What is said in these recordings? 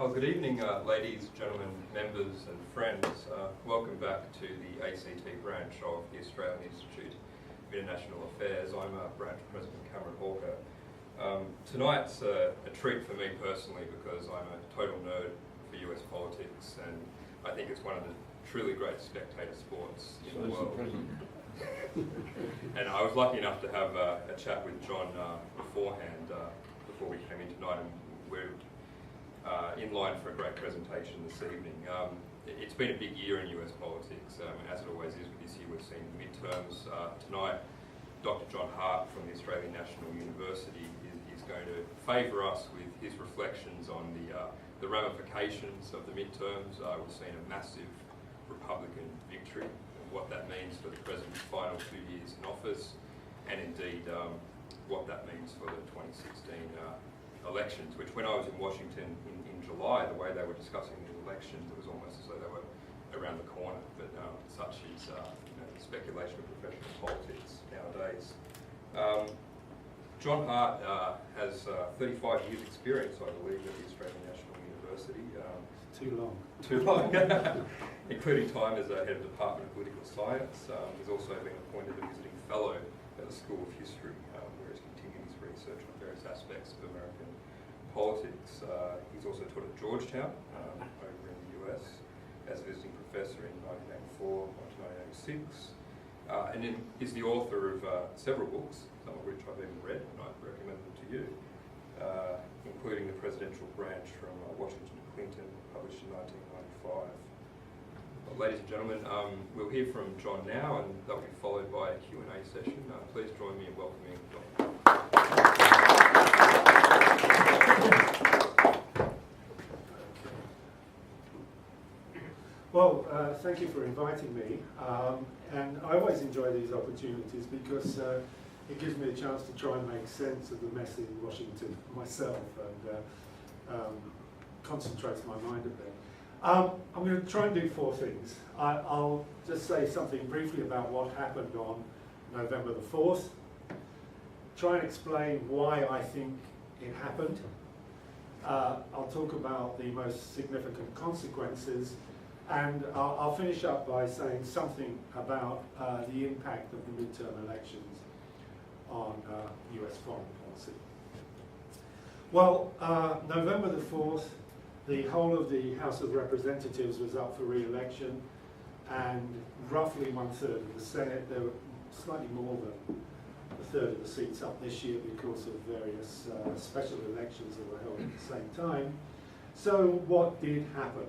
Good evening, ladies, gentlemen, members and friends. Welcome back to the ACT branch of the Australian Institute of International Affairs. I'm Branch President Cameron Hawker. Tonight's a treat for me personally because I'm a total nerd for US politics, and I think it's one of the truly great spectator sports in the world. And I was lucky enough to have a chat with John beforehand, before we came in tonight, and we're in line for a great presentation this evening. It's been a big year in US politics, as it always is with this year. We've seen midterms. Tonight, Dr. John Hart from the Australian National University is going to favour us with his reflections on the ramifications of the midterms. We've seen a massive Republican victory, and what that means for the President's final 2 years in office, and indeed what that means for the 2016 elections, which when I was in Washington in July, the way they were discussing the elections, it was almost as though they were around the corner, but such is the speculation of professional politics nowadays. John Hart has 35 years experience, I believe, at the Australian National University. Too long. Too long. Including time as head of Department of Political Science. He's also been appointed a visiting fellow at the School of History, where he's continuing his research on various aspects of American politics. He's also taught at Georgetown over in the US as a visiting professor in 1984 to 1986, and then is the author of several books, some of which I've even read, and I'd recommend them to you, including The Presidential Branch from Washington to Clinton, published in 1995. Well, ladies and gentlemen, we'll hear from John now, and that will be followed by a Q&A session. Please join me in welcoming Dr. Well, thank you for inviting me, and I always enjoy these opportunities because it gives me a chance to try and make sense of the mess in Washington myself, and concentrates my mind a bit. I'm going to try and do four things. I'll just say something briefly about what happened on November the 4th, try and explain why I think it happened. I'll talk about the most significant consequences, and I'll finish up by saying something about the impact of the midterm elections on US foreign policy. Well, November the 4th, the whole of the House of Representatives was up for re-election, and roughly 1/3 of the Senate. There were slightly more than 1/3 of the seats up this year because of various special elections that were held at the same time. So what did happen?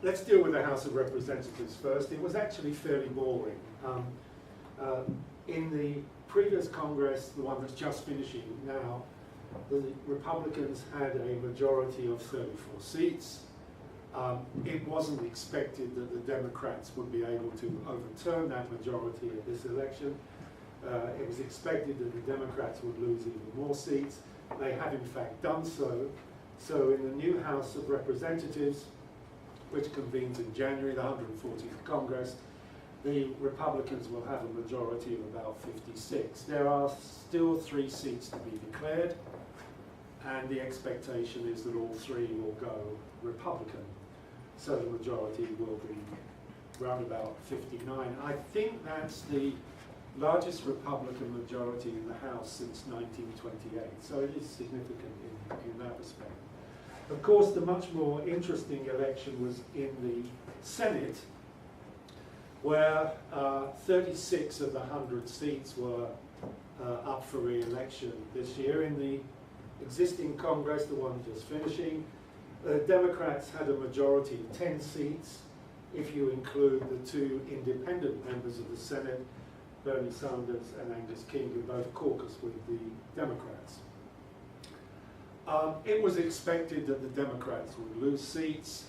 Let's deal with the House of Representatives first. It was actually fairly boring. In the previous Congress, the one that's just finishing now, the Republicans had a majority of 34 seats. It wasn't expected that the Democrats would be able to overturn that majority at this election. It was expected that the Democrats would lose even more seats. They have in fact done so. So in the new House of Representatives, which convenes in January, the 140th Congress, the Republicans will have a majority of about 56. There are still 3 seats to be declared, and the expectation is that all 3 will go Republican. So the majority will be around about 59. I think that's the largest Republican majority in the House since 1928, so it is significant in that respect. Of course, the much more interesting election was in the Senate, where 36 of the 100 seats were up for re-election this year. In the existing Congress, the one just finishing, the Democrats had a majority of 10 seats. If you include the 2 independent members of the Senate, Bernie Sanders and Angus King, who both caucus with the Democrats. It was expected that the Democrats would lose seats.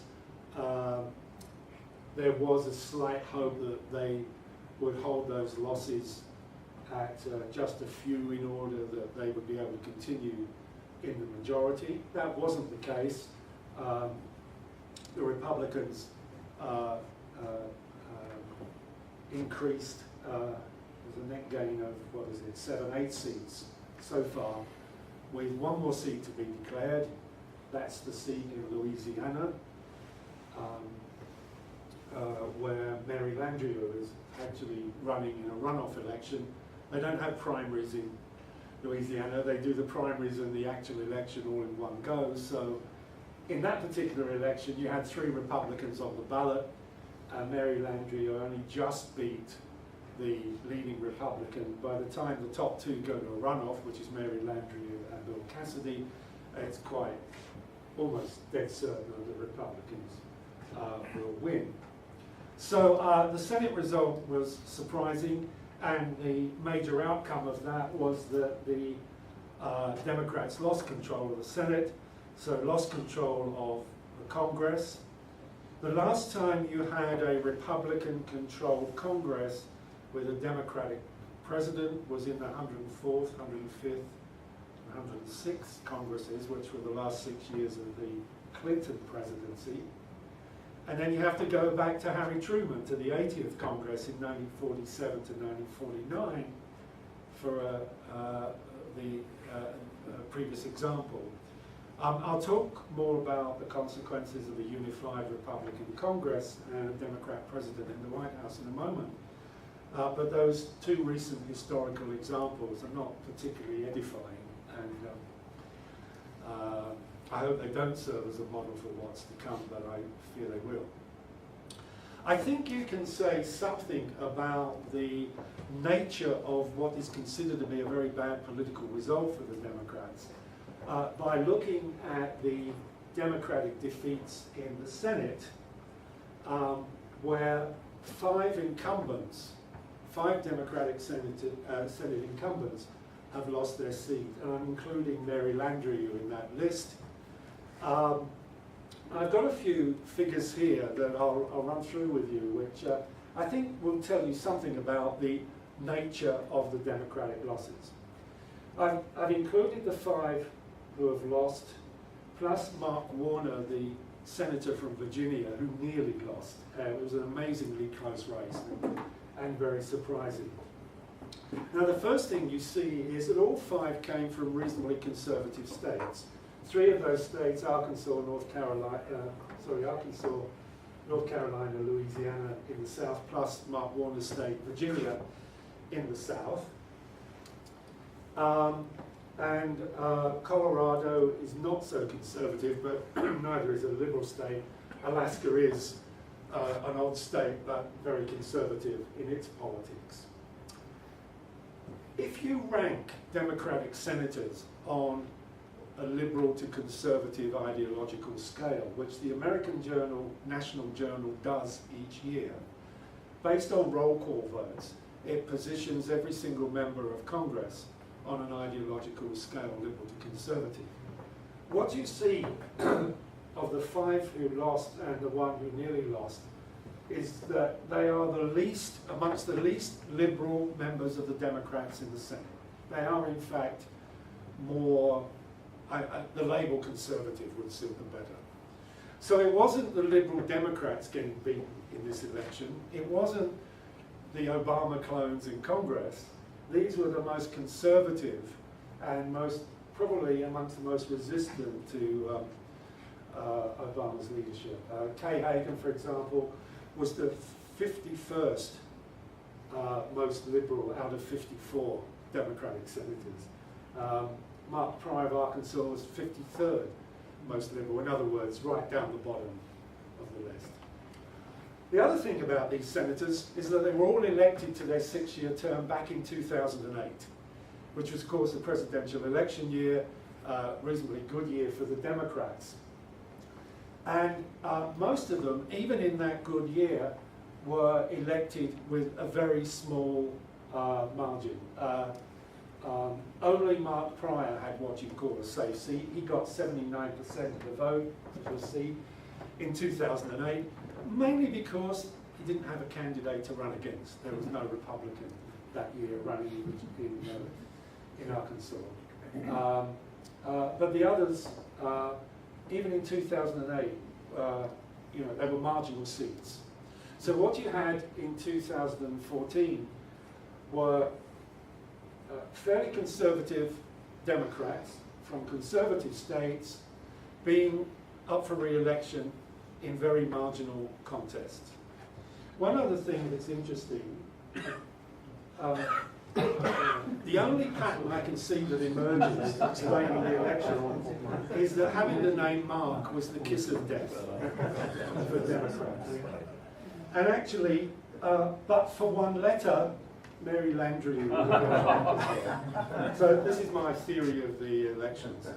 There was a slight hope that they would hold those losses at just a few in order that they would be able to continue in the majority. That wasn't the case. The Republicans increased, there's a net gain of, 7, 8 seats so far, with 1 more seat to be declared. That's the seat in Louisiana, where Mary Landrieu is actually running in a runoff election. They don't have primaries in Louisiana. They do the primaries and the actual election all in one go. So in that particular election, you had 3 Republicans on the ballot. Mary Landrieu only just beat the leading Republican. By the time the top 2 go to a runoff, which is Mary Landrieu and Bill Cassidy, it's quite almost dead certain that the Republicans will win. So the Senate result was surprising, and the major outcome of that was that the Democrats lost control of the Senate, so lost control of the Congress. The last time you had a Republican-controlled Congress with a Democratic president was in the 104th, 105th, 106th Congresses, which were the last 6 years of the Clinton presidency. And then you have to go back to Harry Truman, to the 80th Congress in 1947 to 1949 for the previous example. I'll talk more about the consequences of a unified Republican Congress and a Democrat president in the White House in a moment. But those 2 recent historical examples are not particularly edifying, and I hope they don't serve as a model for what's to come, but I fear they will. I think you can say something about the nature of what is considered to be a very bad political result for the Democrats by looking at the Democratic defeats in the Senate, where 5 incumbents, 5 Democratic Senate incumbents have lost their seat, and I'm including Mary Landrieu in that list. I've got a few figures here that I'll run through with you, which I think will tell you something about the nature of the Democratic losses. I've included the 5 who have lost, plus Mark Warner, the senator from Virginia, who nearly lost. It was an amazingly close race and very surprising. Now, the first thing you see is that all 5 came from reasonably conservative states. 3 of those states, Arkansas, North Carolina, Louisiana in the south, plus Mark Warner's state, Virginia, in the south. And Colorado is not so conservative, but neither is a liberal state. Alaska is an odd state, but very conservative in its politics. If you rank Democratic senators on a liberal to conservative ideological scale, which the American Journal, National Journal does each year, based on roll call votes, it positions every single member of Congress on an ideological scale, liberal to conservative. What you see of the 5 who lost and the 1 who nearly lost is that they are the least, amongst the least liberal members of the Democrats in the Senate. They are, in fact, more, the label conservative would suit them better. So it wasn't the liberal Democrats getting beaten in this election. It wasn't the Obama clones in Congress. These were the most conservative and most, probably amongst the most resistant to Obama's leadership. Kay Hagan, for example, was the 51st most liberal out of 54 Democratic senators. Mark Pryor of Arkansas was 53rd most liberal, in other words, right down the bottom of the list. The other thing about these senators is that they were all elected to their 6-year term back in 2008, which was, of course, the presidential election year, reasonably good year for the Democrats. And most of them, even in that good year, were elected with a very small margin. Only Mark Pryor had what you'd call a safe seat. He got 79% of the vote, as you'll see, in 2008, mainly because he didn't have a candidate to run against. There was no Republican that year running in Arkansas. But the others, even in 2008, they were marginal seats. So what you had in 2014 were fairly conservative Democrats from conservative states being up for re-election in very marginal contests. One other thing that's interesting, the only pattern I can see that emerges explaining the election is that having the name Mark was the kiss of death for Democrats. And actually, but for one letter, Mary Landry. So this is my theory of the elections.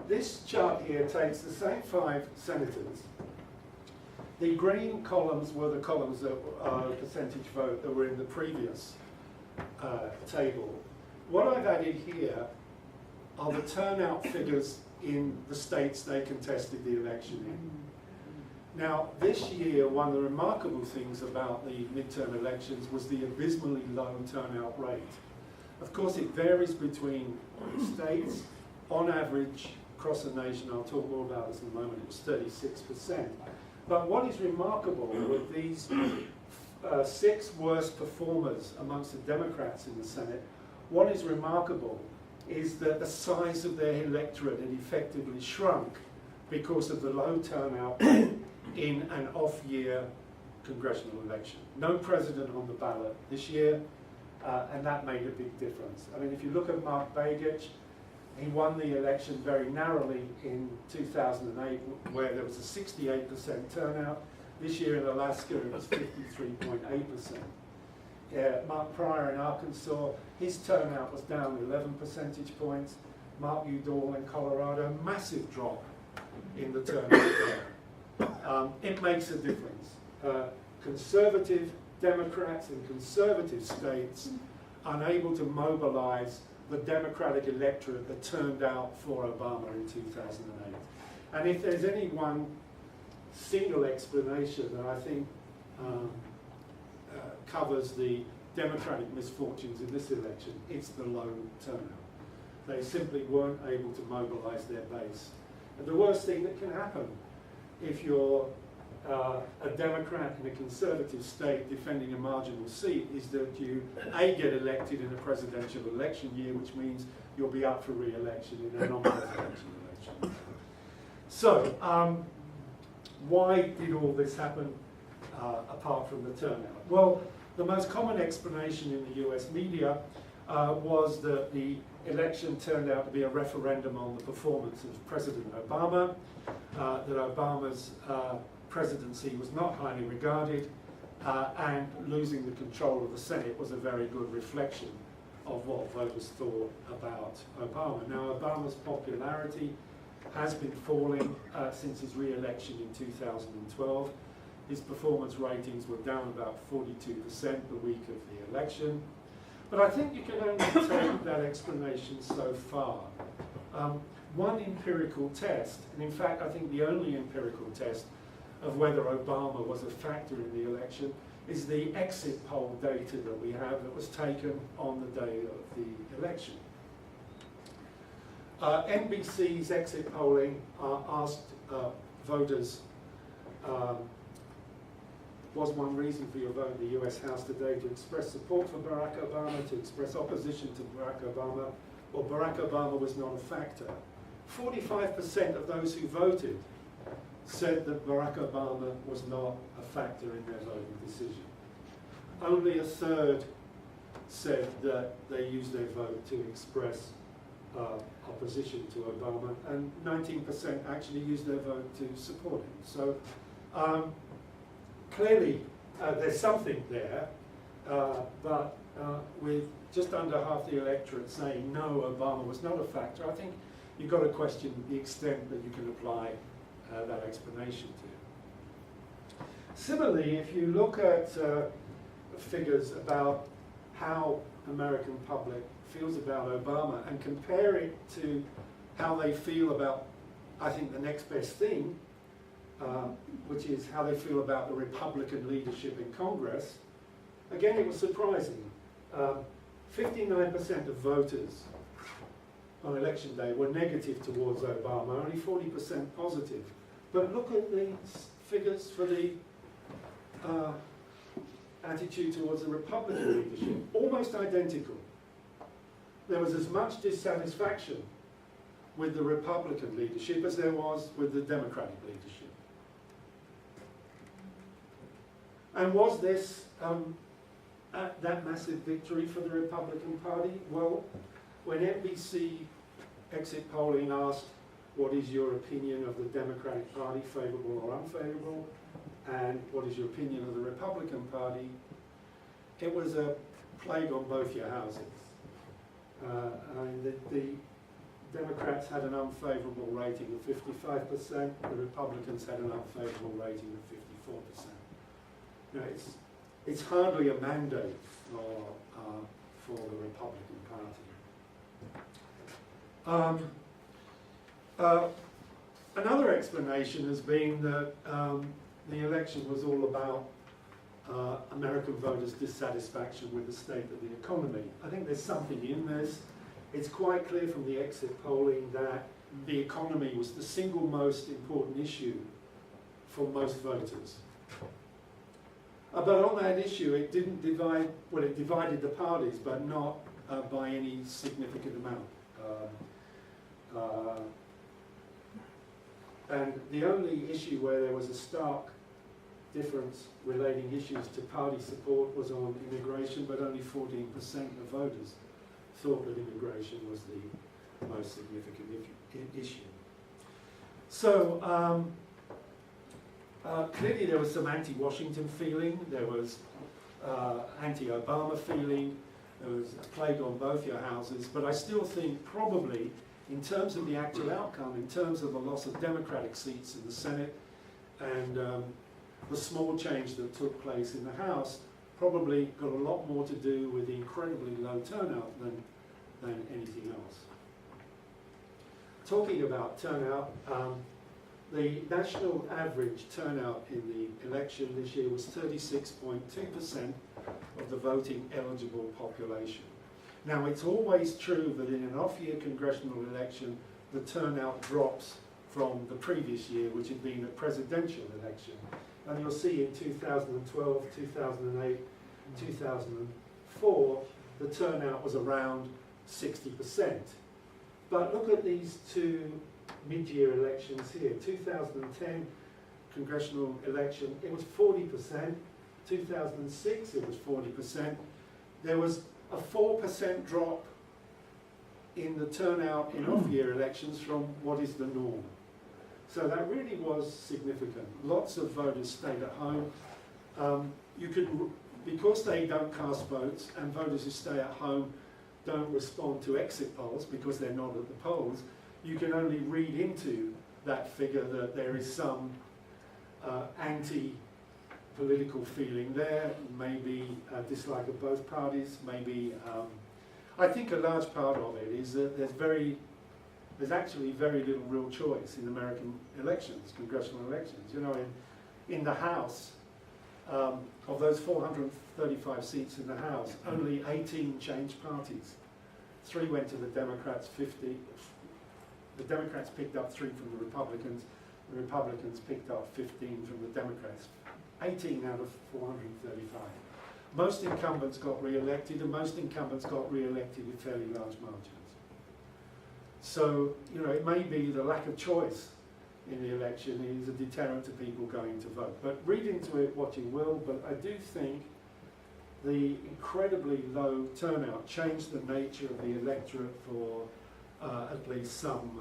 This chart here takes the same 5 senators. The green columns were the columns that percentage vote that were in the previous table. What I've added here are the turnout figures in the states they contested the election in. Now, this year, one of the remarkable things about the midterm elections was the abysmally low turnout rate. Of course, it varies between states. On average, across the nation, I'll talk more about this in a moment, it was 36%. But what is remarkable with these 6 worst performers amongst the Democrats in the Senate, what is remarkable is that the size of their electorate had effectively shrunk because of the low turnout in an off-year congressional election. No president on the ballot this year, and that made a big difference. I mean, if you look at Mark Begich, he won the election very narrowly in 2008, where there was a 68% turnout. This year in Alaska, it was 53.8%. Mark Pryor in Arkansas, his turnout was down 11 percentage points. Mark Udall in Colorado, massive drop in the turnout. It makes a difference. Conservative Democrats in conservative states unable to mobilize the Democratic electorate that turned out for Obama in 2008. And if there's any one single explanation that I think covers the Democratic misfortunes in this election, it's the low turnout. They simply weren't able to mobilize their base. And the worst thing that can happen if you're a Democrat in a conservative state defending a marginal seat is that you, A, get elected in a presidential election year, which means you'll be up for re-election in a non-presidential election. So, why did all this happen apart from the turnout? Well, the most common explanation in the US media was that the election turned out to be a referendum on the performance of President Obama, that Obama's presidency was not highly regarded, and losing the control of the Senate was a very good reflection of what voters thought about Obama. Now, Obama's popularity has been falling since his re-election in 2012. His performance ratings were down about 42% the week of the election. But I think you can only take that explanation so far. One empirical test, and in fact I think the only empirical test of whether Obama was a factor in the election, is the exit poll data that we have that was taken on the day of the election. NBC's exit polling asked voters, was one reason for your vote in the US House today to express support for Barack Obama, to express opposition to Barack Obama, or Barack Obama was not a factor? 45% of those who voted said that Barack Obama was not a factor in their voting decision. Only a third said that they used their vote to express opposition to Obama, and 19% actually used their vote to support him. So clearly there's something there, but with just under half the electorate saying no, Obama was not a factor, I think you've got to question the extent that you can apply that explanation to. Similarly, if you look at figures about how American public feels about Obama and compare it to how they feel about, I think, the next best thing, which is how they feel about the Republican leadership in Congress, again, it was surprising. 59% of voters on election day were negative towards Obama, only 40% positive. But look at the figures for the attitude towards the Republican leadership, almost identical. there was as much dissatisfaction with the Republican leadership as there was with the Democratic leadership. And was this that massive victory for the Republican Party? Well, when NBC exit polling asked, what is your opinion of the Democratic Party, favourable or unfavourable, and what is your opinion of the Republican Party, it was a plague on both your houses. The Democrats had an unfavourable rating of 55%, the Republicans had an unfavourable rating of 54%. You know, it's hardly a mandate for the Republican Party. Another explanation has been that the election was all about American voters' dissatisfaction with the state of the economy. I think there's something in this. It's quite clear from the exit polling that the economy was the single most important issue for most voters. But on that issue, it didn't divide, well, it divided the parties, but not by any significant amount. And the only issue where there was a stark difference relating issues to party support was on immigration, but only 14% of voters thought that immigration was the most significant issue. So clearly there was some anti-Washington feeling, there was anti-Obama feeling, there was a plague on both your houses, but I still think probably in terms of the actual outcome, in terms of the loss of Democratic seats in the Senate and the small change that took place in the House, probably got a lot more to do with the incredibly low turnout than anything else. Talking about turnout, the national average turnout in the election this year was 36.2% of the voting eligible population. Now, it's always true that in an off-year congressional election, the turnout drops from the previous year, which had been a presidential election. And you'll see in 2012, 2008, 2004, the turnout was around 60%. But look at these two mid-year elections here. 2010 congressional election, it was 40%. 2006, it was 40%. There was a 4% drop in the turnout in off-year elections from what is the norm. So that really was significant. Lots of voters stayed at home. Because they don't cast votes and voters who stay at home don't respond to exit polls because they're not at the polls, you can only read into that figure that there is some anti-political feeling there, maybe a dislike of both parties, maybe, I think a large part of it is that there's actually very little real choice in American elections, congressional elections. You know, in the House, of those 435 seats in the House, only 18 changed parties. 3 went to the Democrats, 50. The Democrats picked up 3 from the Republicans picked up 15 from the Democrats. 18 out of 435. Most incumbents got re-elected, and most incumbents got re-elected with fairly large margins. So, you know, it may be the lack of choice in the election is a deterrent to people going to vote. But read into it what you will, but I do think the incredibly low turnout changed the nature of the electorate for at least some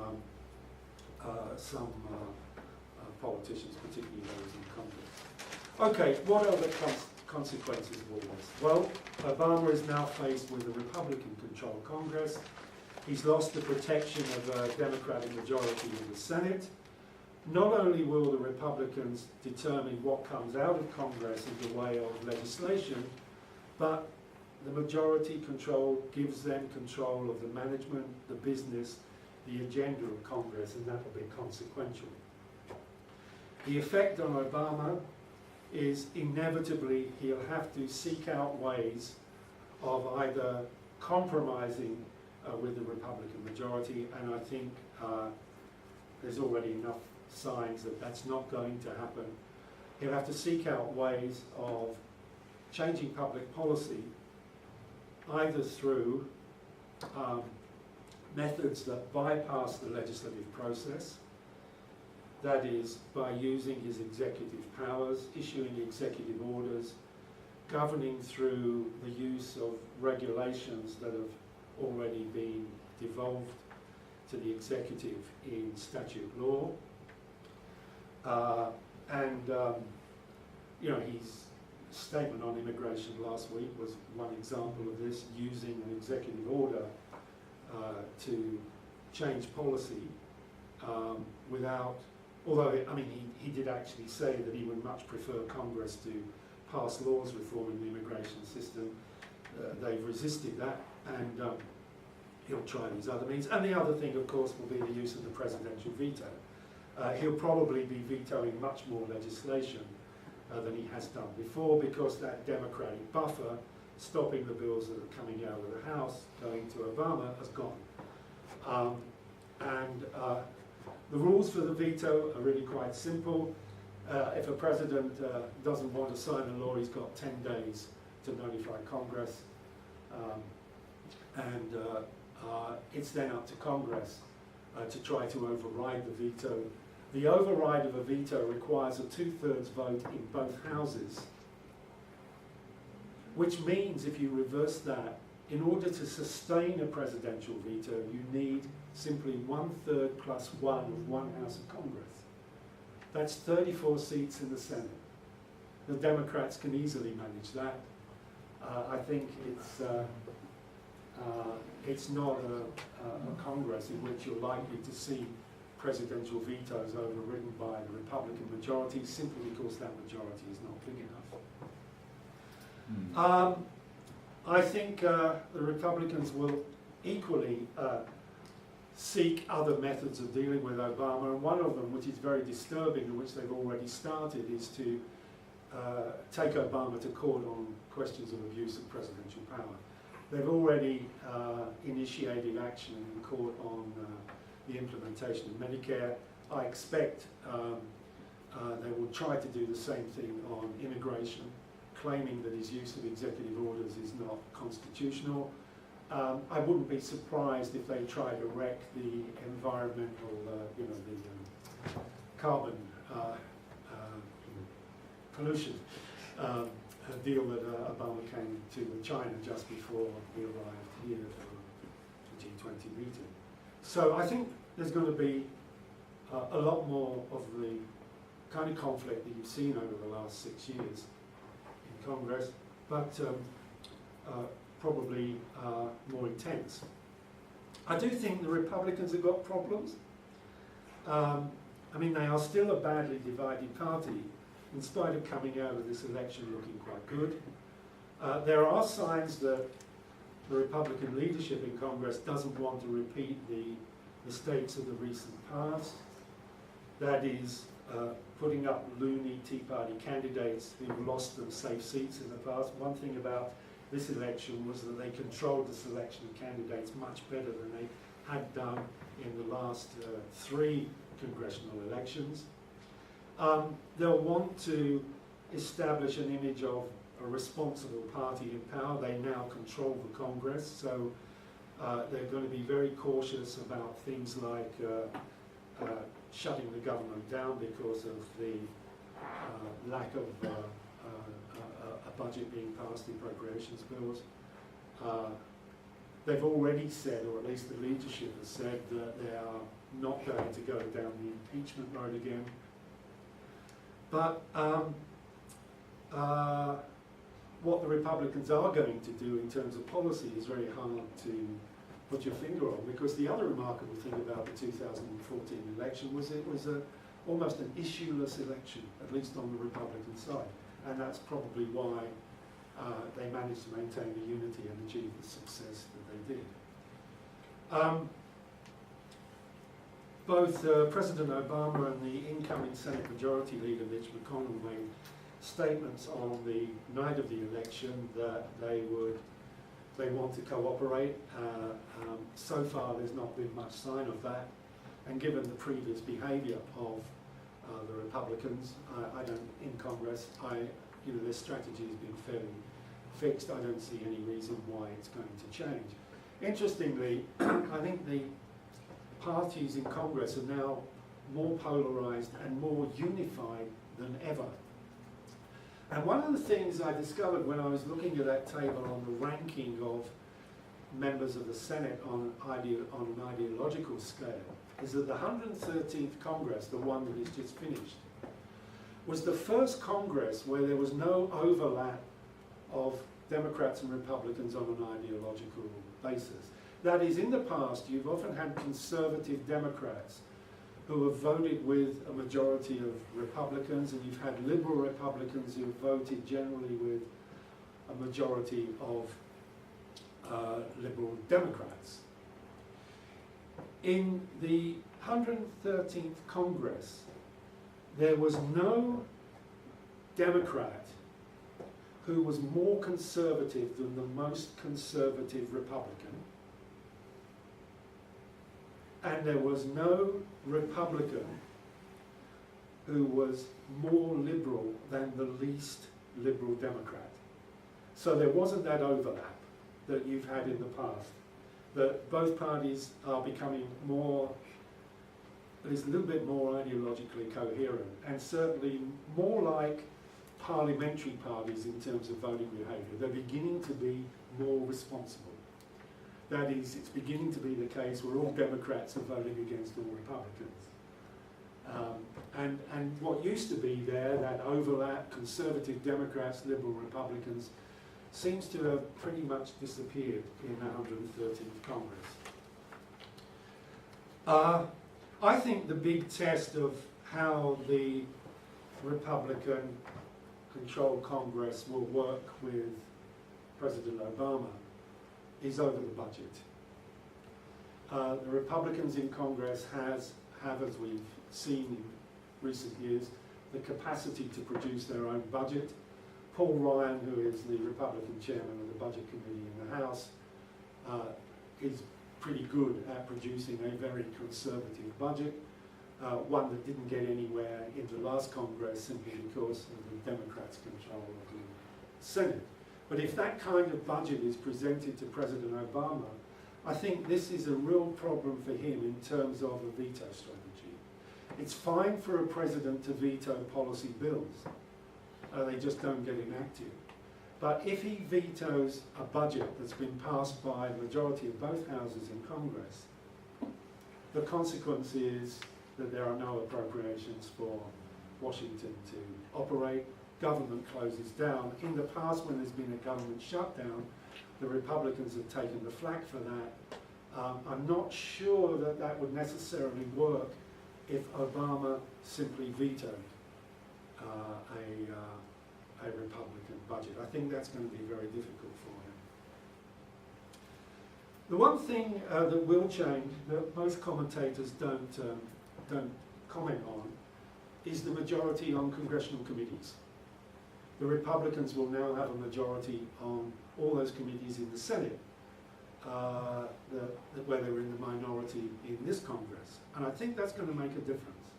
politicians, particularly those in Congress. Okay, what are the consequences of all this? Well, Obama is now faced with a Republican-controlled Congress. He's lost the protection of a Democratic majority in the Senate. Not only will the Republicans determine what comes out of Congress in the way of legislation, but the majority control gives them control of the management, the business, the agenda of Congress, and that will be consequential. The effect on Obama is inevitably he'll have to seek out ways of either compromising with the Republican majority, and I think there's already enough signs that that's not going to happen. He'll have to seek out ways of changing public policy, either through methods that bypass the legislative process. That is, by using his executive powers, issuing executive orders, governing through the use of regulations that have already been devolved to the executive in statute law. You know, his statement on immigration last week was one example of this, using an executive order to change policy without, although, I mean, he did actually say that he would much prefer Congress to pass laws reforming the immigration system. They've resisted that, and he'll try these other means. And the other thing, of course, will be the use of the presidential veto. He'll probably be vetoing much more legislation than he has done before, because that Democratic buffer stopping the bills that are coming out of the House going to Obama has gone. The rules for the veto are really quite simple. If a president doesn't want to sign a law, he's got 10 days to notify Congress. It's then up to Congress to try to override the veto. The override of a veto requires a 2/3 vote in both houses, which means, if you reverse that, in order to sustain a presidential veto, you need simply 1/3 plus 1 of one House of Congress. That's 34 seats in the Senate. The Democrats can easily manage that. I think it's not a Congress in which you're likely to see presidential vetoes overridden by the Republican majority, simply because that majority is not big enough. I think the Republicans will equally seek other methods of dealing with Obama, and one of them, which is very disturbing and which they've already started, is to take Obama to court on questions of abuse of presidential power. They've already initiated action in court on the implementation of Medicare. I expect they will try to do the same thing on immigration, claiming that his use of executive orders is not constitutional. I wouldn't be surprised if they try to wreck the environmental, the carbon pollution deal that Obama came to with China just before he arrived here for the G20 meeting. So I think there's going to be a lot more of the kind of conflict that you've seen over the last 6 years in Congress, but probably more intense. I do think the Republicans have got problems. I mean, they are still a badly divided party, in spite of coming out of this election looking quite good. There are signs that the Republican leadership in Congress doesn't want to repeat the mistakes of the recent past. That is, putting up loony Tea Party candidates who've lost them safe seats in the past. One thing about this election was that they controlled the selection of candidates much better than they had done in the last 3 congressional elections. They'll want to establish an image of a responsible party in power. They now control the Congress, so they're going to be very cautious about things like shutting the government down because of the lack of a budget being passed, the appropriations bills. They've already said, or at least the leadership has said, that they are not going to go down the impeachment road again. But what the Republicans are going to do in terms of policy is very hard to put your finger on, because the other remarkable thing about the 2014 election was it was almost an issueless election, at least on the Republican side. And that's probably why they managed to maintain the unity and achieve the success that they did. Both President Obama and the incoming Senate Majority Leader Mitch McConnell made statements on the night of the election that they want to cooperate. So far there's not been much sign of that, and given the previous behaviour of the Republicans in Congress, their strategy has been fairly fixed. I don't see any reason why it's going to change. Interestingly, I think the parties in Congress are now more polarised and more unified than ever. And one of the things I discovered when I was looking at that table on the ranking of members of the Senate on an ideological scale is that the 113th Congress, the one that is just finished, was the first Congress where there was no overlap of Democrats and Republicans on an ideological basis. That is, in the past, you've often had conservative Democrats who have voted with a majority of Republicans, and you've had liberal Republicans who have voted generally with a majority of liberal Democrats. In the 113th Congress, there was no Democrat who was more conservative than the most conservative Republican, and there was no Republican who was more liberal than the least liberal Democrat. So there wasn't that overlap that you've had in the past, that both parties are becoming more, at least a little bit more ideologically coherent, and certainly more like parliamentary parties in terms of voting behaviour. They're beginning to be more responsible. That is, it's beginning to be the case where all Democrats are voting against all Republicans. And what used to be there, that overlap, conservative Democrats, liberal Republicans, seems to have pretty much disappeared in the 113th Congress. I think the big test of how the Republican-controlled Congress will work with President Obama is over the budget. The Republicans in Congress have, as we've seen in recent years, the capacity to produce their own budget. Paul Ryan, who is the Republican chairman of the Budget Committee in the House, is pretty good at producing a very conservative budget, one that didn't get anywhere in the last Congress simply because of the Democrats' control of the Senate. But if that kind of budget is presented to President Obama, I think this is a real problem for him in terms of a veto strategy. It's fine for a president to veto policy bills. They just don't get enacted. But if he vetoes a budget that's been passed by a majority of both houses in Congress, the consequence is that there are no appropriations for Washington to operate. Government closes down. In the past, when there's been a government shutdown, the Republicans have taken the flak for that. I'm not sure that that would necessarily work if Obama simply vetoed a Republican budget. I think that's going to be very difficult for him. The one thing that will change, that most commentators don't comment on, is the majority on congressional committees. The Republicans will now have a majority on all those committees in the Senate, where they were in the minority in this Congress. And I think that's going to make a difference.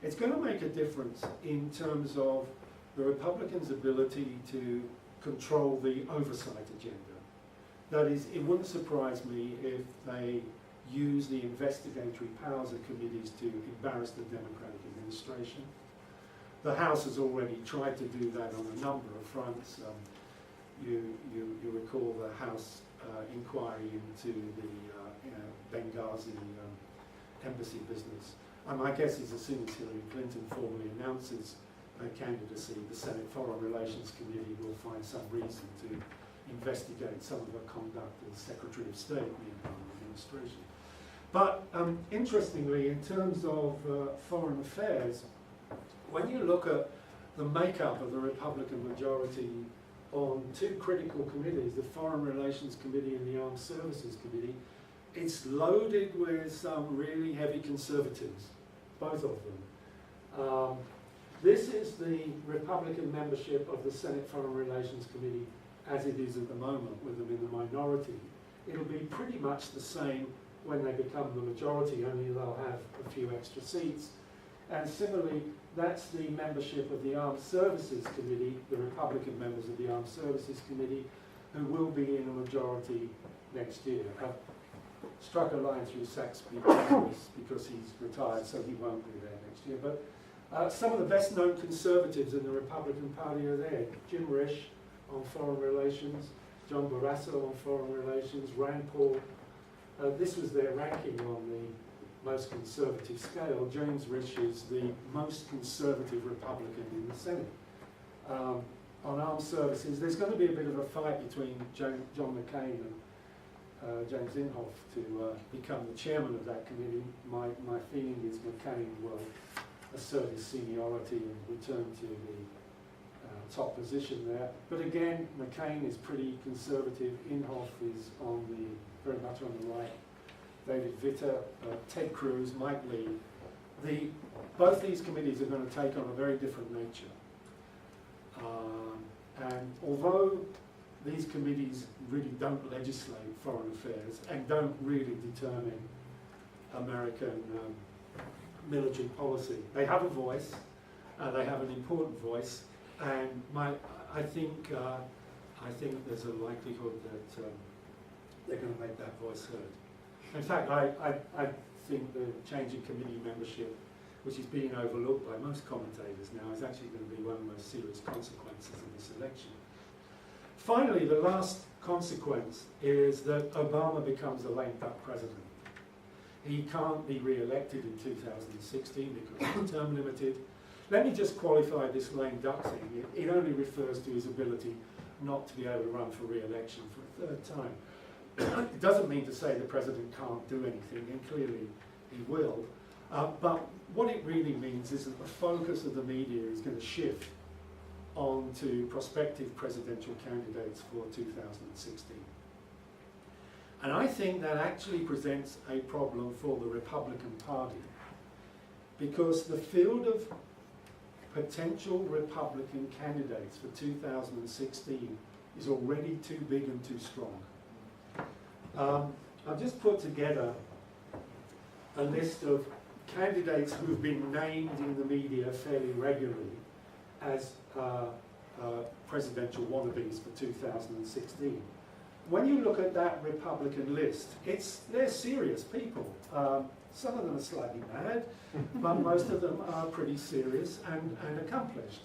It's going to make a difference in terms of the Republicans' ability to control the oversight agenda. That is, it wouldn't surprise me if they use the investigatory powers of committees to embarrass the Democratic administration. The House has already tried to do that on a number of fronts. You recall the House inquiry into the Benghazi embassy business. And my guess is as soon as Hillary Clinton formally announces her candidacy, the Senate Foreign Relations Committee will find some reason to investigate some of her conduct as Secretary of State in the Obama administration. But interestingly, in terms of foreign affairs, when you look at the makeup of the Republican majority on two critical committees, the Foreign Relations Committee and the Armed Services Committee, it's loaded with some really heavy conservatives, both of them. This is the Republican membership of the Senate Foreign Relations Committee as it is at the moment, with them in the minority. It'll be pretty much the same when they become the majority, only they'll have a few extra seats. And similarly, that's the membership of the Armed Services Committee, the Republican members of the Armed Services Committee, who will be in a majority next year. Struck a line through Saxby because he's retired, so he won't be there next year. But some of the best known conservatives in the Republican Party are there. Jim Risch on foreign relations, John Barrasso on foreign relations, Rand Paul. This was their ranking on the most conservative scale. James Risch is the most conservative Republican in the Senate. On armed services, there's going to be a bit of a fight between John McCain and James Inhofe to become the chairman of that committee. My feeling is McCain will assert his seniority and return to the top position there. But again, McCain is pretty conservative. Inhofe is very much on the right. David Vitter, Ted Cruz, Mike Lee. Both these committees are going to take on a very different nature. And although these committees really don't legislate foreign affairs and don't really determine American military policy, they have a voice, they have an important voice, and I think there's a likelihood that they're going to make that voice heard. In fact, I think the change in committee membership, which is being overlooked by most commentators now, is actually going to be one of the most serious consequences of this election. Finally, the last consequence is that Obama becomes a lame duck president. He can't be re-elected in 2016 because he's term limited. Let me just qualify this lame duck thing. It only refers to his ability not to be able to run for re-election for a third time. It doesn't mean to say the president can't do anything, and clearly he will. But what it really means is that the focus of the media is going to shift onto prospective presidential candidates for 2016. And I think that actually presents a problem for the Republican Party, because the field of potential Republican candidates for 2016 is already too big and too strong. I've just put together a list of candidates who've been named in the media fairly regularly as presidential wannabes for 2016. When you look at that Republican list, they're serious people. Some of them are slightly mad, but most of them are pretty serious and accomplished.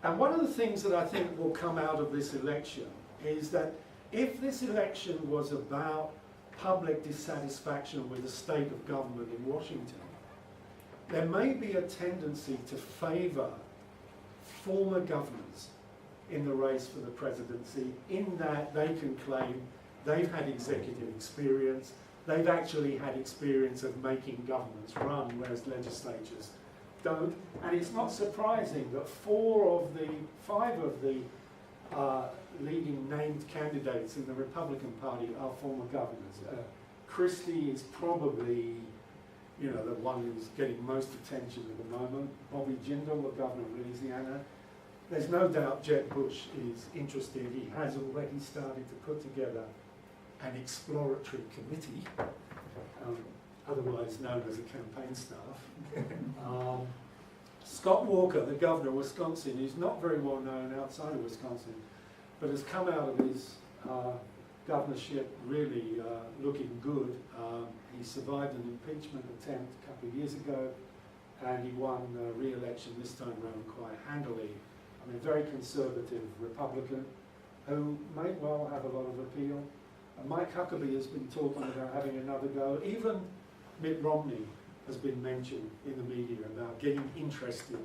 And one of the things that I think will come out of this election is that if this election was about public dissatisfaction with the state of government in Washington, there may be a tendency to favour former governors in the race for the presidency, in that they can claim they've had executive experience, they've actually had experience of making governments run, whereas legislatures don't. And it's not surprising that 5 of the leading named candidates in the Republican Party are former governors. Christie is probably, the one who's getting most attention at the moment. Bobby Jindal, the governor of Louisiana. There's no doubt Jeb Bush is interested. He has already started to put together an exploratory committee, otherwise known as a campaign staff. Scott Walker, the governor of Wisconsin, who's not very well known outside of Wisconsin, but has come out of his governorship really looking good. He survived an impeachment attempt a couple of years ago, and he won re-election this time around quite handily. I mean, very conservative Republican who may well have a lot of appeal. Mike Huckabee has been talking about having another go. Even Mitt Romney has been mentioned in the media about getting interested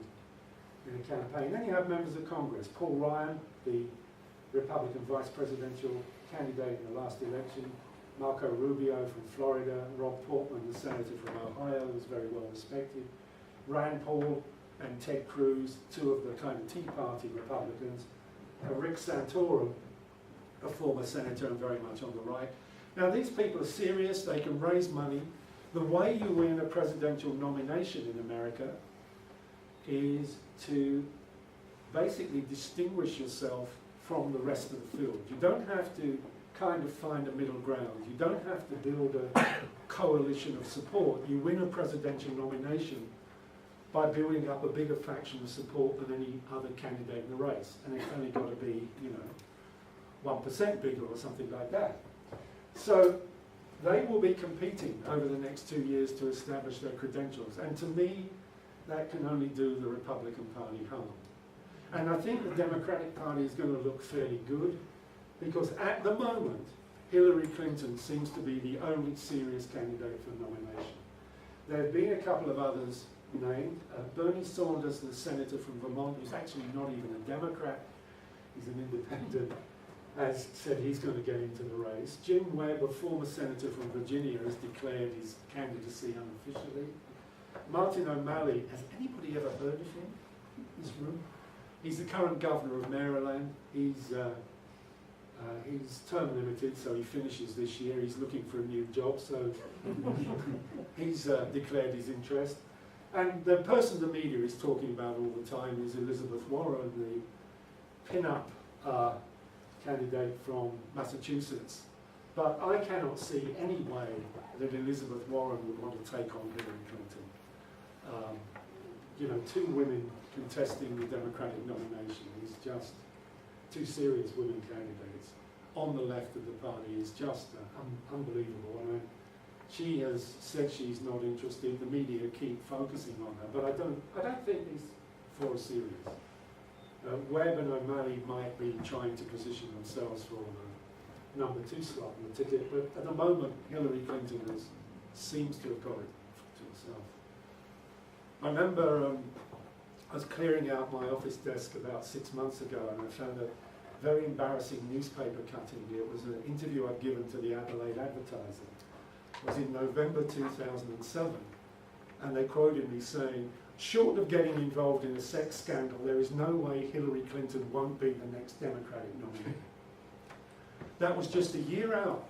in a campaign. Then you have members of Congress. Paul Ryan, the Republican vice presidential candidate in the last election. Marco Rubio from Florida. Rob Portman, the senator from Ohio, who's very well respected. Rand Paul and Ted Cruz, 2 of the kind of Tea Party Republicans. Rick Santorum, a former senator and very much on the right. Now these people are serious, they can raise money. The way you win a presidential nomination in America is to basically distinguish yourself from the rest of the field. You don't have to kind of find a middle ground. You don't have to build a coalition of support. You win a presidential nomination by building up a bigger faction of support than any other candidate in the race. And it's only got to be, 1% bigger or something like that. So they will be competing over the next 2 years to establish their credentials. And to me, that can only do the Republican Party harm. And I think the Democratic Party is going to look fairly good, because at the moment, Hillary Clinton seems to be the only serious candidate for nomination. There have been a couple of others named. Bernie Sanders, the senator from Vermont, who's actually not even a Democrat, he's an independent, has said he's going to get into the race. Jim Webb, a former senator from Virginia, has declared his candidacy unofficially. Martin O'Malley, has anybody ever heard of him in this room? He's the current governor of Maryland. He's term limited, so he finishes this year. He's looking for a new job, so he's declared his interest. And the person the media is talking about all the time is Elizabeth Warren, the pin-up candidate from Massachusetts. But I cannot see any way that Elizabeth Warren would want to take on Hillary Clinton. Two women contesting the Democratic nomination is just two serious women candidates on the left of the party is just unbelievable. And she has said she's not interested. The media keep focusing on her, but I don't think these four are serious. Webb and O'Malley might be trying to position themselves for the number 2 slot on the ticket, but at the moment, Hillary Clinton seems to have got it to herself. I remember I was clearing out my office desk about 6 months ago, and I found a very embarrassing newspaper cutting. It was an interview I'd given to the Adelaide Advertiser. It was in November 2007, and they quoted me saying, "Short of getting involved in a sex scandal, there is no way Hillary Clinton won't be the next Democratic nominee." That was just a year out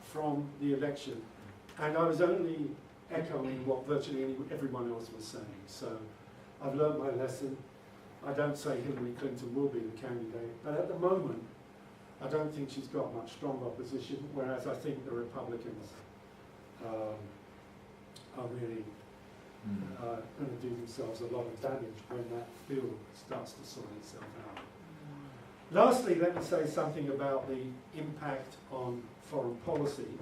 from the election, and I was only echoing what virtually everyone else was saying. So I've learned my lesson. I don't say Hillary Clinton will be the candidate, but at the moment, I don't think she's got much strong opposition, whereas I think the Republicans are really going to do themselves a lot of damage when that field starts to sort itself out. Lastly, let me say something about the impact on foreign policy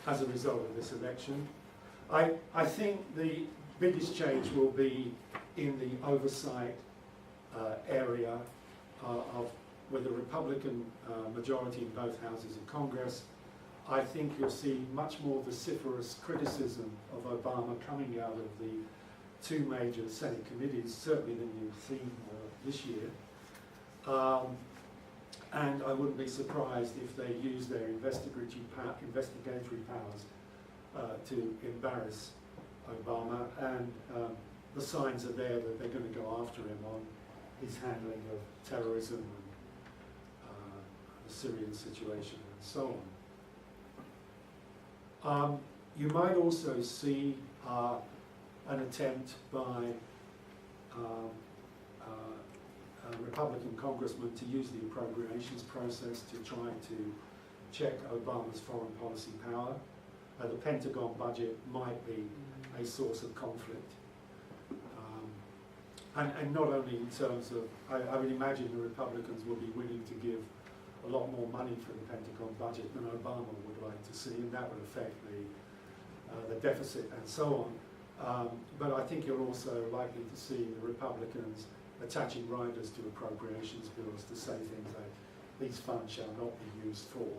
as a result of this election. I think the biggest change will be in the oversight area with a Republican majority in both houses of Congress. I think you'll see much more vociferous criticism of Obama coming out of the 2 major Senate committees, certainly than you've seen this year. And I wouldn't be surprised if they use their investigatory powers to embarrass Obama, and the signs are there that they're going to go after him on his handling of terrorism and the Syrian situation and so on. You might also see an attempt by a Republican congressman to use the appropriations process to try to check Obama's foreign policy power. The Pentagon budget might be a source of conflict. And not only in terms of, I would imagine the Republicans will be willing to give a lot more money for the Pentagon budget than Obama would like to see, and that would affect the deficit and so on. But I think you're also likely to see the Republicans attaching riders to appropriations bills to say things like, these funds shall not be used for.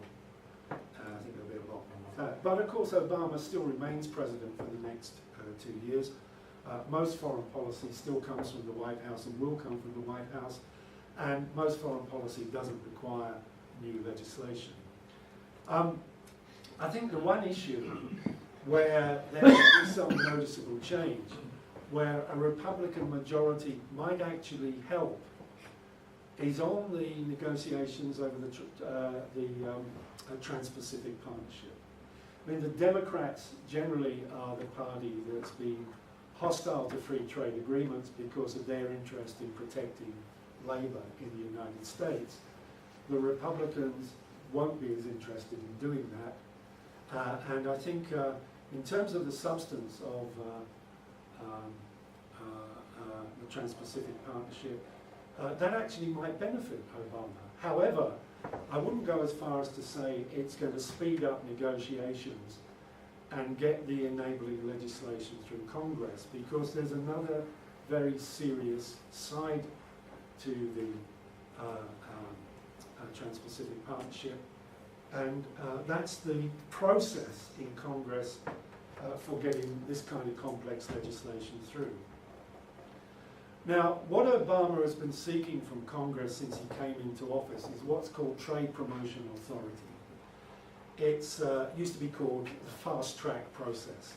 I think there'll be a lot more of that. But of course, Obama still remains president for the next 2 years. Most foreign policy still comes from the White House and will come from the White House, and most foreign policy doesn't require new legislation. I think the one issue where there will be some noticeable change, where a Republican majority might actually help, is on the negotiations over the Trans-Pacific Partnership. I mean, the Democrats generally are the party that's been hostile to free trade agreements because of their interest in protecting labour in the United States. The Republicans won't be as interested in doing that. And I think in terms of the substance of the Trans-Pacific Partnership, that actually might benefit Obama. However, I wouldn't go as far as to say it's going to speed up negotiations and get the enabling legislation through Congress, because there's another very serious side to the Trans-Pacific Partnership, and that's the process in Congress for getting this kind of complex legislation through. Now, what Obama has been seeking from Congress since he came into office is what's called Trade Promotion Authority. It's used to be called the fast track process.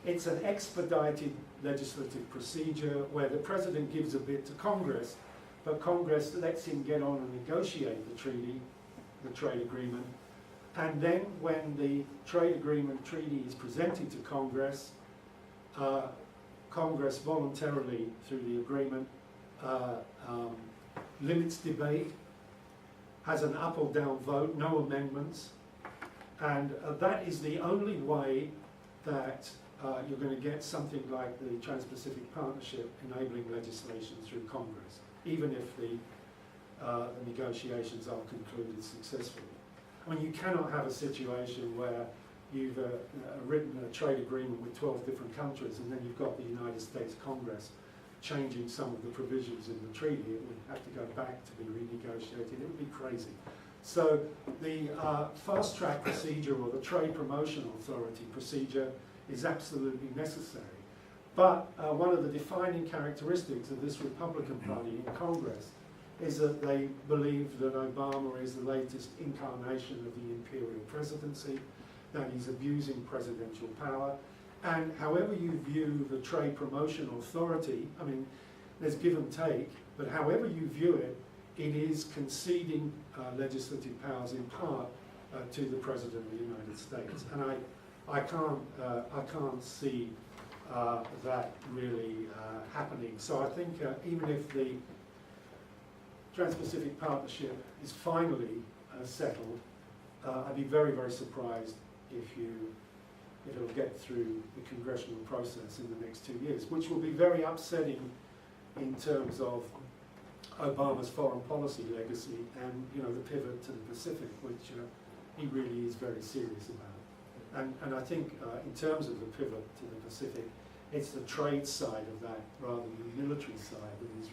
It's an expedited legislative procedure where the president gives a bit to Congress, but Congress lets him get on and negotiate the treaty, the trade agreement, and then when the trade agreement treaty is presented to Congress, Congress voluntarily, through the agreement, limits debate, has an up or down vote, no amendments, and that is the only way that you're going to get something like the Trans-Pacific Partnership enabling legislation through Congress, even if the negotiations are concluded successfully. I mean, you cannot have a situation where you've written a trade agreement with 12 different countries and then you've got the United States Congress changing some of the provisions in the treaty. It would have to go back to be renegotiated. It would be crazy. So the fast track procedure, or the Trade Promotion Authority procedure, is absolutely necessary. But one of the defining characteristics of this Republican Party in Congress is that they believe that Obama is the latest incarnation of the imperial presidency, that he's abusing presidential power, and however you view the Trade Promotion Authority, I mean, there's give and take, but however you view it, it is conceding legislative powers in part to the President of the United States, and I can't see that really happening. So I think even if the Trans-Pacific Partnership is finally settled, I'd be very, very surprised if it'll get through the congressional process in the next 2 years, which will be very upsetting in terms of Obama's foreign policy legacy and, you know, the pivot to the Pacific, which he really is very serious about. And I think in terms of the pivot to the Pacific, it's the trade side of that rather than the military side that is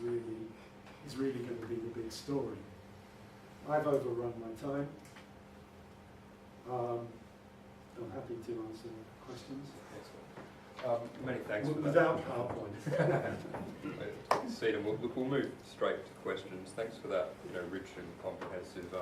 really going to be the big story. I've overrun my time. I'm happy to answer questions. Many thanks for that. Without PowerPoint. Seaton, we'll move straight to questions. Thanks for that, rich and comprehensive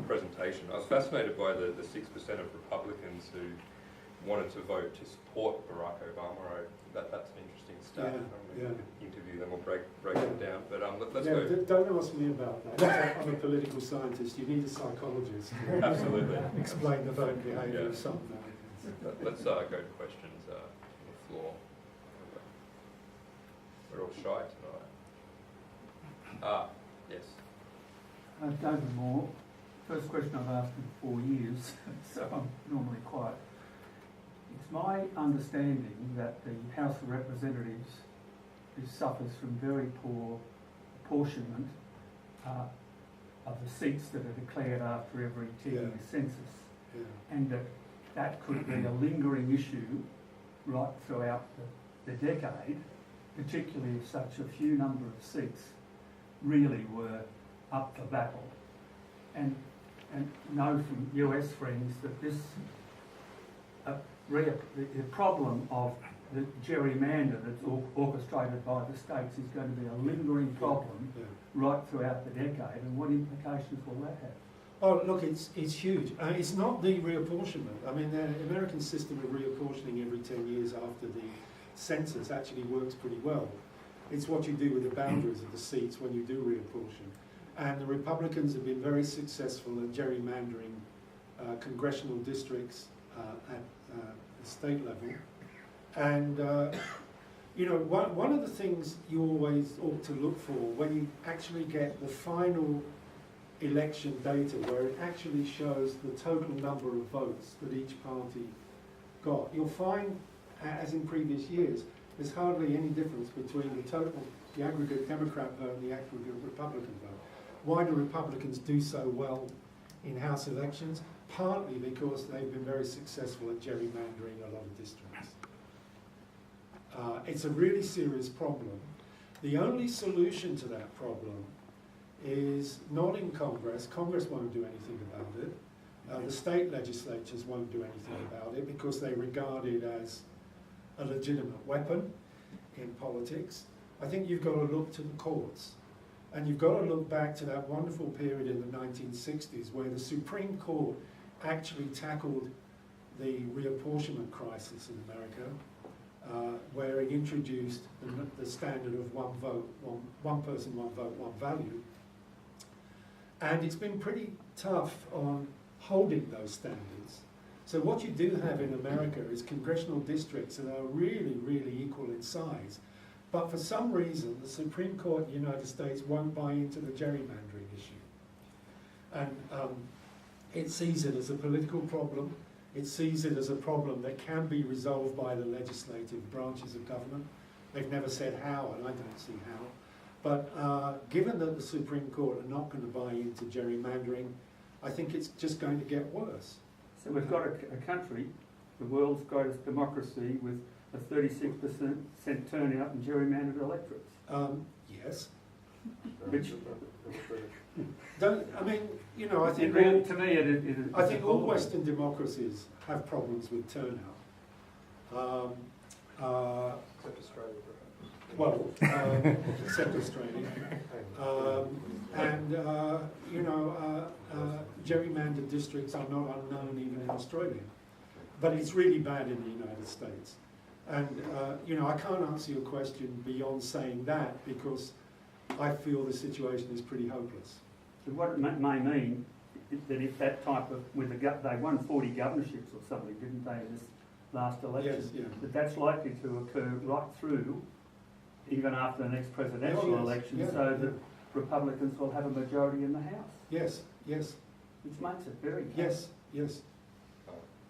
presentation. I was fascinated by the 6% of Republicans who wanted to vote to support Barack Obama. That's an interesting stat. Yeah. Interview them or break it down. But let's go. Don't ask me about that. I'm a political scientist. You need a psychologist to Absolutely explain the vote behaviour of some Americans. Let's go to questions on the floor. We're all shy tonight. Yes. David Moore. First question I've asked in 4 years, so I'm normally quiet. It's my understanding that the House of Representatives suffers from very poor apportionment of the seats that are declared after every 10-year census, and that could be a lingering issue right throughout the decade, particularly if such a few number of seats really were up for battle. And know from US friends that this the problem of the gerrymander that's orchestrated by the states is going to be a lingering problem right throughout the decade, and what implications will that have? Oh, look, it's huge. It's not the reapportionment. I mean, the American system of reapportioning every 10 years after the census actually works pretty well. It's what you do with the boundaries of the seats when you do reapportion. And the Republicans have been very successful at gerrymandering congressional districts at the state level. And, one of the things you always ought to look for when you actually get the final election data, where it actually shows the total number of votes that each party got, you'll find, as in previous years, There's hardly any difference between the aggregate Democrat vote and the aggregate Republican vote. Why do Republicans do so well in House elections? Partly because they've been very successful at gerrymandering a lot of districts. It's a really serious problem. The only solution to that problem is not in Congress. Congress won't do anything about it. The state legislatures won't do anything about it because they regard it as a legitimate weapon in politics. I think you've got to look to the courts. And you've got to look back to that wonderful period in the 1960s where the Supreme Court actually tackled the reapportionment crisis in America, where it introduced the standard of one vote, one person, one vote, one value. And it's been pretty tough on holding those standards. So what you do have in America is congressional districts that are really, really equal in size. But for some reason, the Supreme Court of the United States won't buy into the gerrymandering issue. And it sees it as a political problem. It sees it as a problem that can be resolved by the legislative branches of government. They've never said how, and I don't see how. But given that the Supreme Court are not going to buy into gerrymandering, I think it's just going to get worse. So we've got a country, the world's greatest democracy, with a 36% turnout in gerrymandered electorates. Yes. Which, I mean, you know, I think to me, I think all Western democracies have problems with turnout. Except Australia, perhaps. Well, except Australia. You know, gerrymandered districts are not unknown even in Australia. But it's really bad in the United States. And, you know, I can't answer your question beyond saying that because I feel the situation is pretty hopeless. So what it may mean is that if that type of, they won 40 governorships or something, didn't they, in this last election? Yes, yeah. But that's likely to occur right through, even after the next presidential election, yeah, so that Republicans will have a majority in the House. Yes, yes. Which makes it very tough. Yes, yes.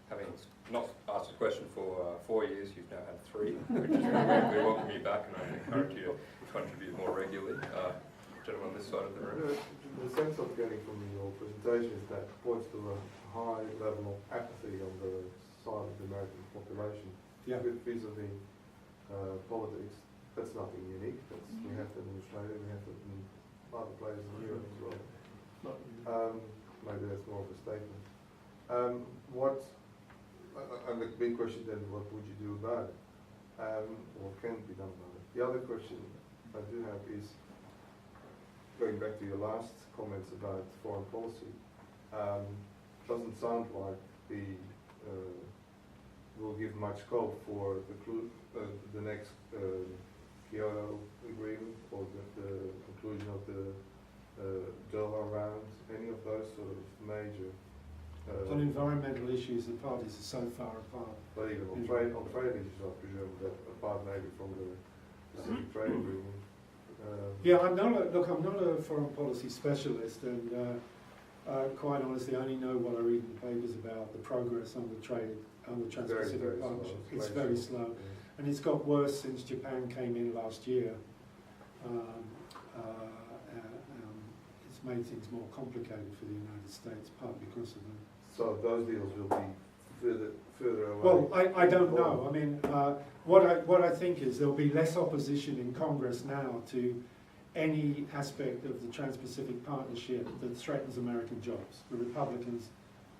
Having not asked a question for 4 years, you've now had 3, which is we welcome you back and I encourage you to contribute more regularly. Gentlemen on this side of the room. The sense I'm getting from your presentation is that points to a high level of apathy on the side of the American population vis-a-vis politics. That's nothing unique. We have that in Australia, we have that in other places in Europe as well. Maybe that's more of a statement. And the big question then, what would you do about it? Or can be done about it? The other question I do have is, going back to your last comments about foreign policy, doesn't sound like will give much scope for the next Kyoto agreement or the conclusion of the Doha round, any of those sort of major. On environmental issues, the parties are so far apart. But even on trade issues, I presume that apart maybe from the Pacific Trade Agreement. Yeah, I'm not a foreign policy specialist, and quite honestly, I only know what I read in the papers about the progress on the Trans-Pacific Partnership. It's very slow, and it's got worse since Japan came in last year. It's made things more complicated for the United States, partly because of them. So those deals will be further away. Well, I don't know. I mean, what I think is there'll be less opposition in Congress now to any aspect of the Trans-Pacific Partnership that threatens American jobs. The Republicans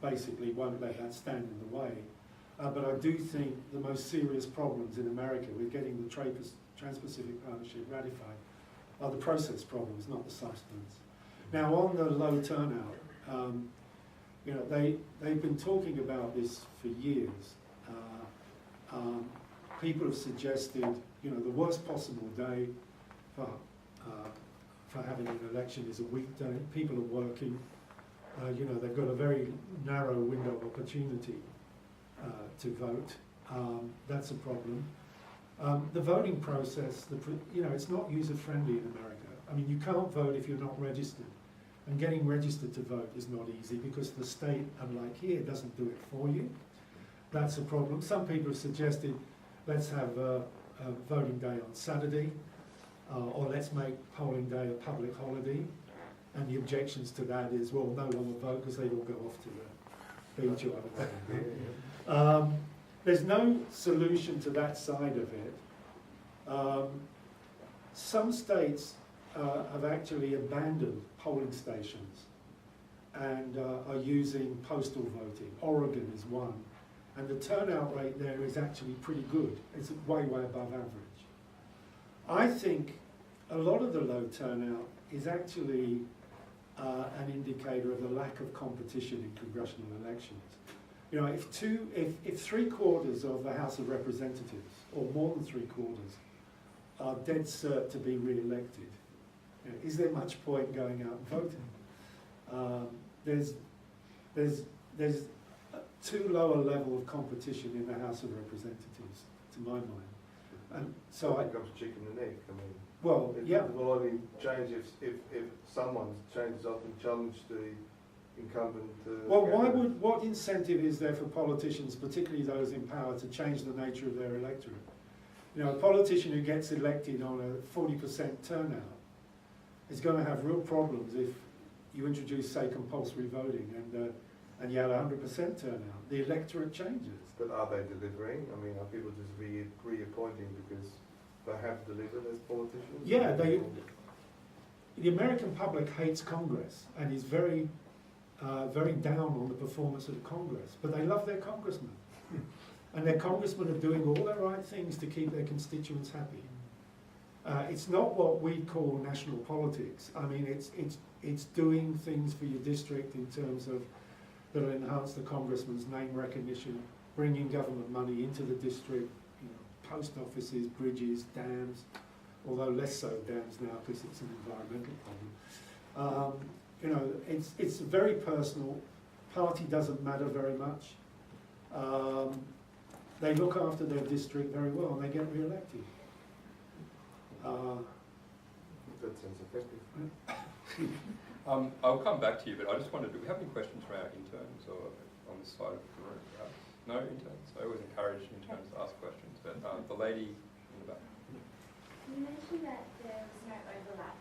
basically won't let that stand in the way. But I do think the most serious problems in America with getting the Trans-Pacific Partnership ratified are the process problems, not the substance. Now, on the low turnout, you know, they've been talking about this for years. People have suggested, you know, the worst possible day for having an election is a weekday. People are working. You know, they've got a very narrow window of opportunity to vote. That's a problem. The voting process, you know, it's not user-friendly in America. I mean, you can't vote if you're not registered. And getting registered to vote is not easy because the state, unlike here, doesn't do it for you. That's a problem. Some people have suggested let's have a voting day on Saturday, or let's make polling day a public holiday. And the objections to that is, well, no one will vote because they all go off to the beach or whatever. There's no solution to that side of it. Some states have actually abandoned polling stations and are using postal voting. Oregon is one. And the turnout rate there is actually pretty good. It's way, way above average. I think a lot of the low turnout is actually an indicator of the lack of competition in congressional elections. You know, if 3/4 of the House of Representatives, or more than 3/4, are dead cert to be re-elected, you know, is there much point going out and voting? There's too low a level of competition in the House of Representatives, to my mind. And so it becomes chicken and egg. I mean, well, it yeah. will only change if someone changes up and challenges the incumbent. Well, what incentive is there for politicians, particularly those in power, to change the nature of their electorate? You know, a politician who gets elected on a 40% turnout is going to have real problems if you introduce, say, compulsory voting and you have 100% turnout. The electorate changes. But are they delivering? I mean, are people just reappointing because they have delivered as politicians? Yeah, the American public hates Congress and is very down on the performance of the Congress, but they love their congressmen. And their congressmen are doing all the right things to keep their constituents happy. It's not what we call national politics. I mean, it's doing things for your district in terms of that'll enhance the congressman's name recognition, bringing government money into the district, you know, post offices, bridges, dams, although less so dams now because it's an environmental problem. You know, it's very personal. Party doesn't matter very much. They look after their district very well and they get re-elected. That sounds effective. I'll come back to you, but I just wondered, do we have any questions from our interns or on this side of the room? No interns? I always encourage interns to ask questions, but the lady in the back. You mentioned that there was no overlap,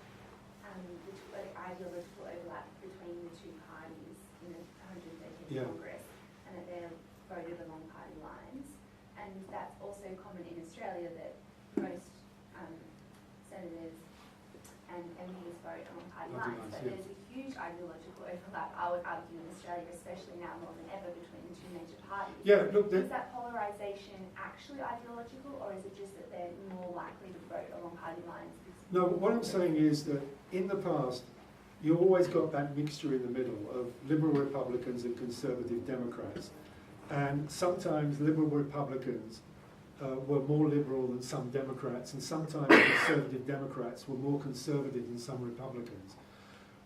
ideological overlap between the two parties in the 113th Congress, and that they're voted along party lines. And that's also common in Australia, that most senators and MPs vote along party lines. But there's a huge ideological overlap, I would argue, in Australia, especially now more than ever, between the two major parties. Yeah, look, is that polarisation actually ideological, or is it just that they're more likely to vote along party lines? No, what I'm saying is that in the past, you always got that mixture in the middle of liberal Republicans and conservative Democrats. And sometimes liberal Republicans were more liberal than some Democrats, and sometimes conservative Democrats were more conservative than some Republicans.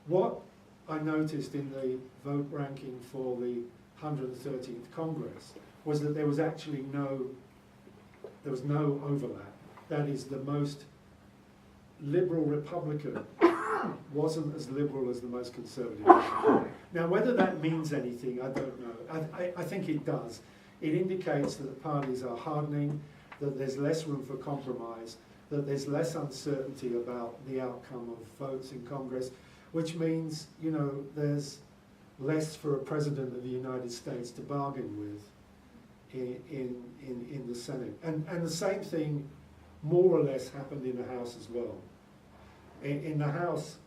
What I noticed in the vote ranking for the 113th Congress was that there was actually no overlap. That is, the most liberal Republican wasn't as liberal as the most conservative. Now, whether that means anything, I don't know. I think it does. It indicates that the parties are hardening, that there's less room for compromise, that there's less uncertainty about the outcome of votes in Congress, which means, you know, there's less for a president of the United States to bargain with in the Senate. And the same thing more or less happened in the House as well. In the House,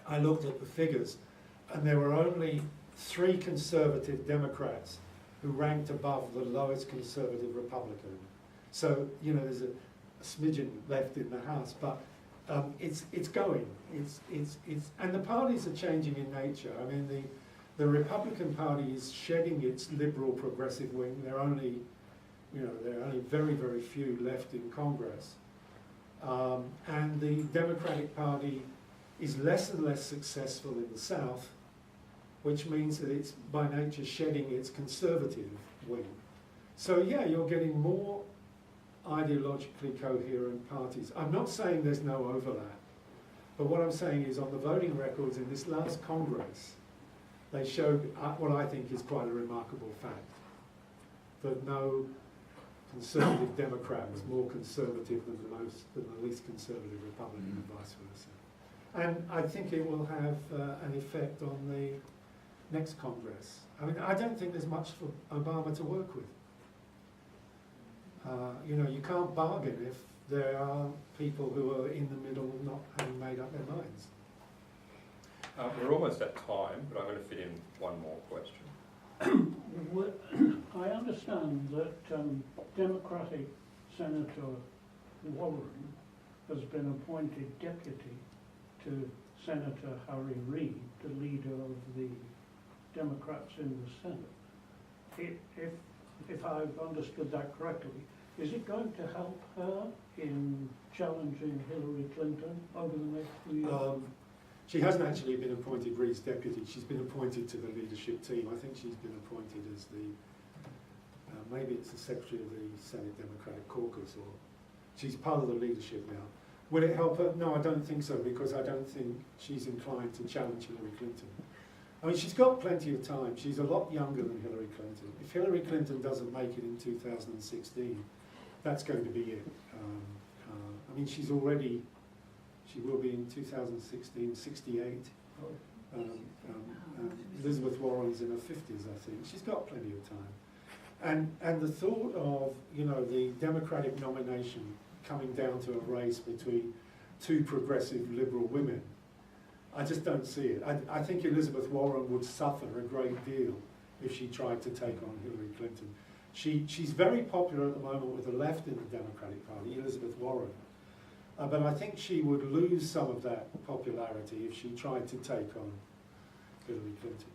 I looked at the figures, and there were only 3 conservative Democrats who ranked above the lowest conservative Republican. So, you know, there's a smidgen left in the House, but it's going. And the parties are changing in nature. I mean, the Republican Party is shedding its liberal progressive wing. There are only very, very few left in Congress. And the Democratic Party is less and less successful in the South, which means that it's by nature shedding its conservative wing. So yeah, you're getting more ideologically coherent parties. I'm not saying there's no overlap, but what I'm saying is on the voting records in this last Congress, they showed what I think is quite a remarkable fact, that no conservative Democrat was more conservative than the least conservative Republican, and vice versa. And I think it will have an effect on the next Congress. I mean, I don't think there's much for Obama to work with. You know, you can't bargain if there are people who are in the middle not having made up their minds. We're almost at time, but I'm going to fit in one more question. I understand that Democratic Senator Warren has been appointed deputy to Senator Harry Reid, the leader of the Democrats in the Senate. If I've understood that correctly, is it going to help her in challenging Hillary Clinton over the next few years? She hasn't actually been appointed Reid's deputy. She's been appointed to the leadership team. I think she's been appointed as the, maybe it's the secretary of the Senate Democratic Caucus, or she's part of the leadership now. Will it help her? No, I don't think so, because I don't think she's inclined to challenge Hillary Clinton. I mean, she's got plenty of time. She's a lot younger than Hillary Clinton. If Hillary Clinton doesn't make it in 2016, that's going to be it. I mean, she will be in 2016, 68. Elizabeth Warren's in her 50s, I think. She's got plenty of time. And the thought of, you know, the Democratic nomination coming down to a race between two progressive liberal women, I just don't see it. I think Elizabeth Warren would suffer a great deal if she tried to take on Hillary Clinton. She's very popular at the moment with the left in the Democratic Party, Elizabeth Warren. But I think she would lose some of that popularity if she tried to take on Hillary Clinton.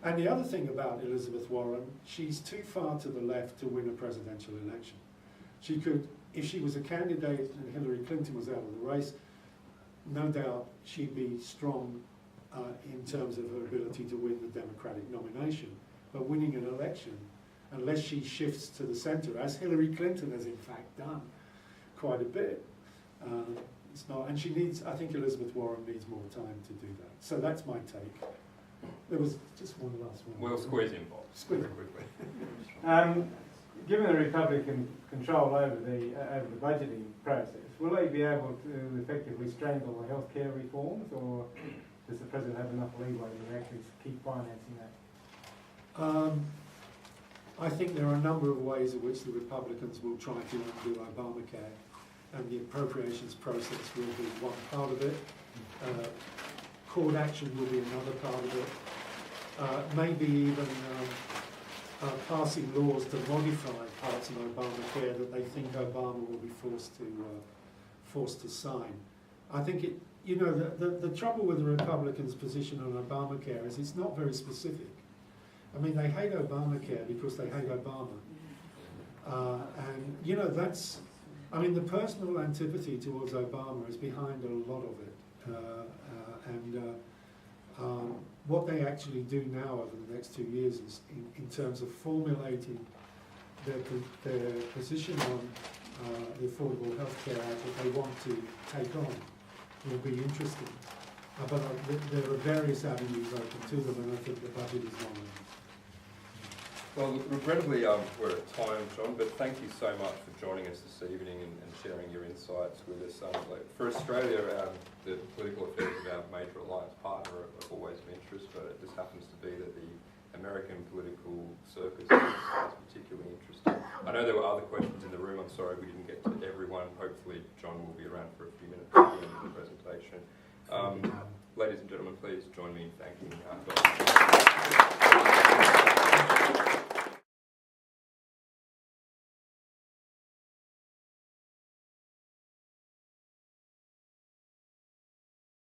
And the other thing about Elizabeth Warren, she's too far to the left to win a presidential election. She could, if she was a candidate and Hillary Clinton was out of the race, no doubt she'd be strong in terms of her ability to win the Democratic nomination. But winning an election, unless she shifts to the centre, as Hillary Clinton has in fact done quite a bit, it's not, and she needs, I think Elizabeth Warren needs more time to do that. So that's my take. There was just one last one. We'll squeeze in, Bob. Squeeze very quickly. Given the Republican control over the budgeting process, will they be able to effectively strangle the healthcare reforms, or does the President have enough leeway to actually keep financing that? I think there are a number of ways in which the Republicans will try to undo Obamacare, and the appropriations process will be one part of it. Court action will be another part of it. Maybe even passing laws to modify parts of Obamacare that they think Obama will be forced to sign. I think it, you know, the trouble with the Republicans' position on Obamacare is it's not very specific. I mean, they hate Obamacare because they hate Obama. And, you know, that's, I mean, the personal antipathy towards Obama is behind a lot of it. What they actually do now over the next 2 years is in terms of formulating their position on the Affordable Health Care Act that they want to take on will be interesting. But there are various avenues open to them, and I think the budget is one of them. Well, regrettably, we're at time, John, but thank you so much for joining us this evening and sharing your insights with us. For Australia, the political affairs of our major alliance partner are always of interest, but it just happens to be that the American political circus is particularly interesting. I know there were other questions in the room. I'm sorry we didn't get to everyone. Hopefully, John will be around for a few minutes at the end of the presentation. Ladies and gentlemen, please join me in thanking Dr.